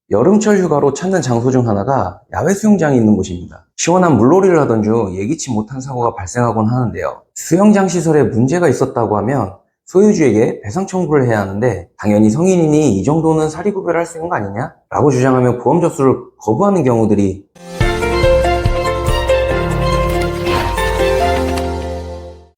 여름철 휴가로 찾는 장소 중 하나가 야외 수영장이 있는 곳입니다. 시원한 물놀이를 하던 중 예기치 못한 사고가 발생하곤 하는데요. 수영장 시설에 문제가 있었다고 하면 소유주에게 배상 청구를 해야 하는데, 당연히 성인이니 이 정도는 사리 구별할 수 있는 거 아니냐? 라고 주장하며 보험 접수를 거부하는 경우들이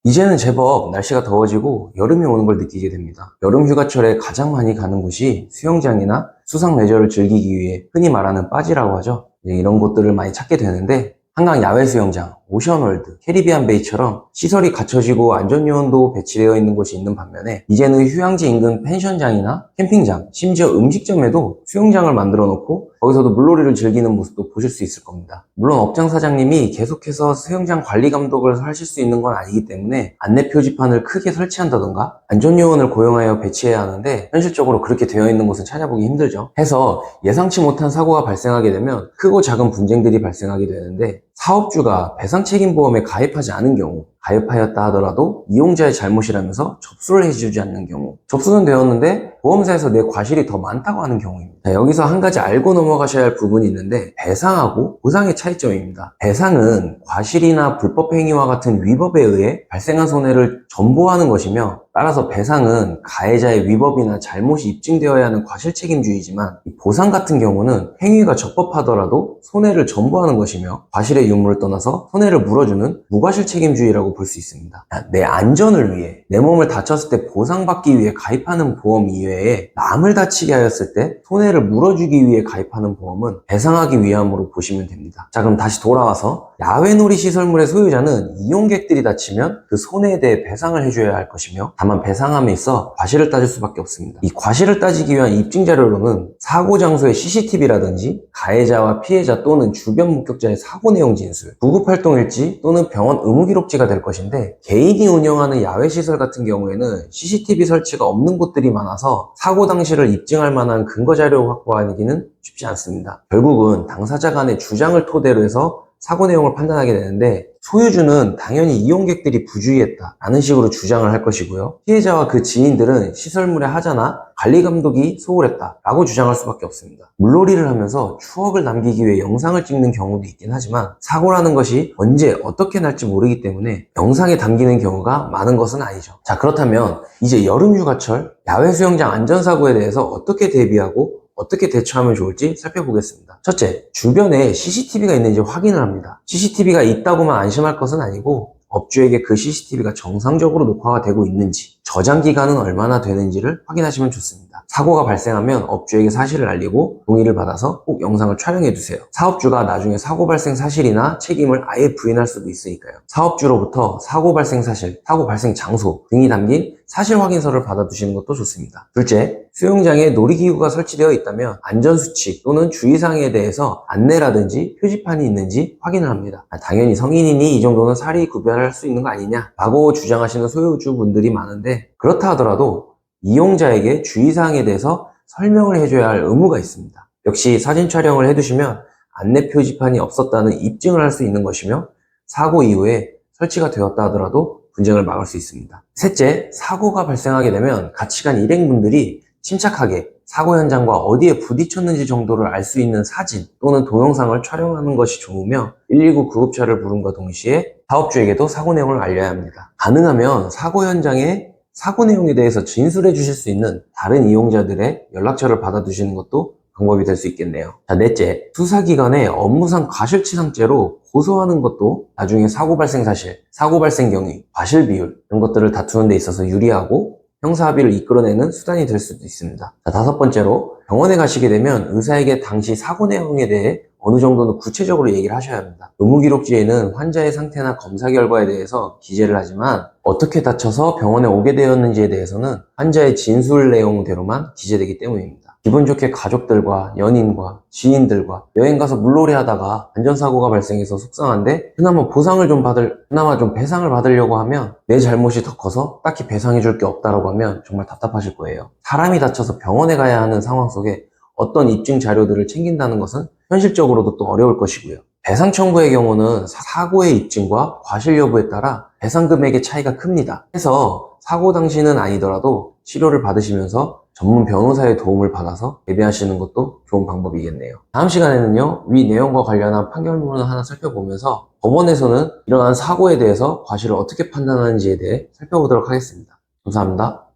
이제는 제법 날씨가 더워지고 여름이 오는 걸 느끼게 됩니다. 여름 휴가철에 가장 많이 가는 곳이 수영장이나 수상 레저를 즐기기 위해 흔히 말하는 빠지라고 하죠. 이런 곳들을 많이 찾게 되는데, 한강 야외 수영장, 오션월드, 캐리비안 베이처럼 시설이 갖춰지고 안전요원도 배치되어 있는 곳이 있는 반면에, 이제는 휴양지 인근 펜션장이나 캠핑장, 심지어 음식점에도 수영장을 만들어 놓고 거기서도 물놀이를 즐기는 모습도 보실 수 있을 겁니다. 물론 업장 사장님이 계속해서 수영장 관리 감독을 하실 수 있는 건 아니기 때문에 안내 표지판을 크게 설치한다던가 안전요원을 고용하여 배치해야 하는데, 현실적으로 그렇게 되어 있는 곳은 찾아보기 힘들죠. 해서 예상치 못한 사고가 발생하게 되면 크고 작은 분쟁들이 발생하게 되는데, 사업주가 배상 책임 보험에 가입하지 않은 경우, 가입하였다 하더라도 이용자의 잘못이라면서 접수를 해주지 않는 경우, 접수는 되었는데 보험사에서 내 과실이 더 많다고 하는 경우입니다. 자, 여기서 한 가지 알고 넘어가셔야 할 부분이 있는데, 배상하고 보상의 차이점입니다. 배상은 과실이나 불법 행위와 같은 위법에 의해 발생한 손해를 전보하는 것이며, 따라서 배상은 가해자의 위법이나 잘못이 입증되어야 하는 과실책임주의지만, 보상 같은 경우는 행위가 적법하더라도 손해를 전보하는 것이며 과실의 유무를 떠나서 손해를 물어주는 무과실책임주의라고 볼 수 있습니다. 내 안전을 위해, 내 몸을 다쳤을 때 보상받기 위해 가입하는 보험 이외에 남을 다치게 하였을 때 손해를 물어주기 위해 가입하는 보험은 배상하기 위함으로 보시면 됩니다. 자, 그럼 다시 돌아와서 야외놀이 시설물의 소유자는 이용객들이 다치면 그 손해에 대해 배상을 해줘야 할 것이며, 다만 배상함에 있어 과실을 따질 수밖에 없습니다. 이 과실을 따지기 위한 입증 자료로는 사고 장소의 CCTV라든지 가해자와 피해자 또는 주변 목격자의 사고 내용 진술, 구급 활동 일지 또는 병원 의무 기록지가 될 것인데, 개인이 운영하는 야외 시설 같은 경우에는 CCTV 설치가 없는 곳들이 많아서 사고 당시를 입증할 만한 근거 자료 확보하기는 쉽지 않습니다. 결국은 당사자 간의 주장을 토대로 해서 사고 내용을 판단하게 되는데, 소유주는 당연히 이용객들이 부주의했다 라는 식으로 주장을 할 것이고요, 피해자와 그 지인들은 시설물의 하자나 관리 감독이 소홀했다 라고 주장할 수밖에 없습니다. 물놀이를 하면서 추억을 남기기 위해 영상을 찍는 경우도 있긴 하지만, 사고라는 것이 언제 어떻게 날지 모르기 때문에 영상에 담기는 경우가 많은 것은 아니죠. 자, 그렇다면 이제 여름 휴가철 야외 수영장 안전사고에 대해서 어떻게 대비하고 어떻게 대처하면 좋을지 살펴보겠습니다. 첫째, 주변에 CCTV가 있는지 확인을 합니다. CCTV가 있다고만 안심할 것은 아니고, 업주에게 그 CCTV가 정상적으로 녹화가 되고 있는지, 저장 기간은 얼마나 되는지를 확인하시면 좋습니다. 사고가 발생하면 업주에게 사실을 알리고 동의를 받아서 꼭 영상을 촬영해 두세요. 사업주가 나중에 사고 발생 사실이나 책임을 아예 부인할 수도 있으니까요. 사업주로부터 사고 발생 사실, 사고 발생 장소 등이 담긴 사실 확인서를 받아두시는 것도 좋습니다. 둘째, 수영장에 놀이기구가 설치되어 있다면 안전수칙 또는 주의사항에 대해서 안내라든지 표지판이 있는지 확인을 합니다. 당연히 성인이니 이 정도는 사리 구별할 수 있는 거 아니냐 라고 주장하시는 소유주분들이 많은데, 그렇다 하더라도 이용자에게 주의사항에 대해서 설명을 해줘야 할 의무가 있습니다. 역시 사진 촬영을 해두시면 안내 표지판이 없었다는 입증을 할 수 있는 것이며, 사고 이후에 설치가 되었다 하더라도 분쟁을 막을 수 있습니다. 셋째, 사고가 발생하게 되면 같이 간 일행분들이 침착하게 사고 현장과 어디에 부딪혔는지 정도를 알 수 있는 사진 또는 동영상을 촬영하는 것이 좋으며, 119 구급차를 부름과 동시에 사업주에게도 사고 내용을 알려야 합니다. 가능하면 사고 현장에 사고 내용에 대해서 진술해 주실 수 있는 다른 이용자들의 연락처를 받아두시는 것도 방법이 될 수 있겠네요. 자, 넷째, 수사기관에 업무상 과실치상죄로 고소하는 것도 나중에 사고 발생 사실, 사고 발생 경위, 과실 비율 이런 것들을 다투는 데 있어서 유리하고 형사합의를 이끌어내는 수단이 될 수도 있습니다. 자, 다섯 번째로, 병원에 가시게 되면 의사에게 당시 사고 내용에 대해 어느 정도는 구체적으로 얘기를 하셔야 합니다. 의무기록지에는 환자의 상태나 검사 결과에 대해서 기재를 하지만, 어떻게 다쳐서 병원에 오게 되었는지에 대해서는 환자의 진술 내용대로만 기재되기 때문입니다. 기분 좋게 가족들과 연인과 지인들과 여행 가서 물놀이 하다가 안전사고가 발생해서 속상한데, 그나마 좀 배상을 받으려고 하면 내 잘못이 더 커서 딱히 배상해 줄 게 없다라고 하면 정말 답답하실 거예요. 사람이 다쳐서 병원에 가야 하는 상황 속에 어떤 입증 자료들을 챙긴다는 것은 현실적으로도 또 어려울 것이고요. 배상 청구의 경우는 사고의 입증과 과실 여부에 따라 배상 금액의 차이가 큽니다. 해서 사고 당시는 아니더라도 치료를 받으시면서 전문 변호사의 도움을 받아서 대비하시는 것도 좋은 방법이겠네요. 다음 시간에는요, 위 내용과 관련한 판결문을 하나 살펴보면서 법원에서는 일어난 사고에 대해서 과실을 어떻게 판단하는지에 대해 살펴보도록 하겠습니다. 감사합니다.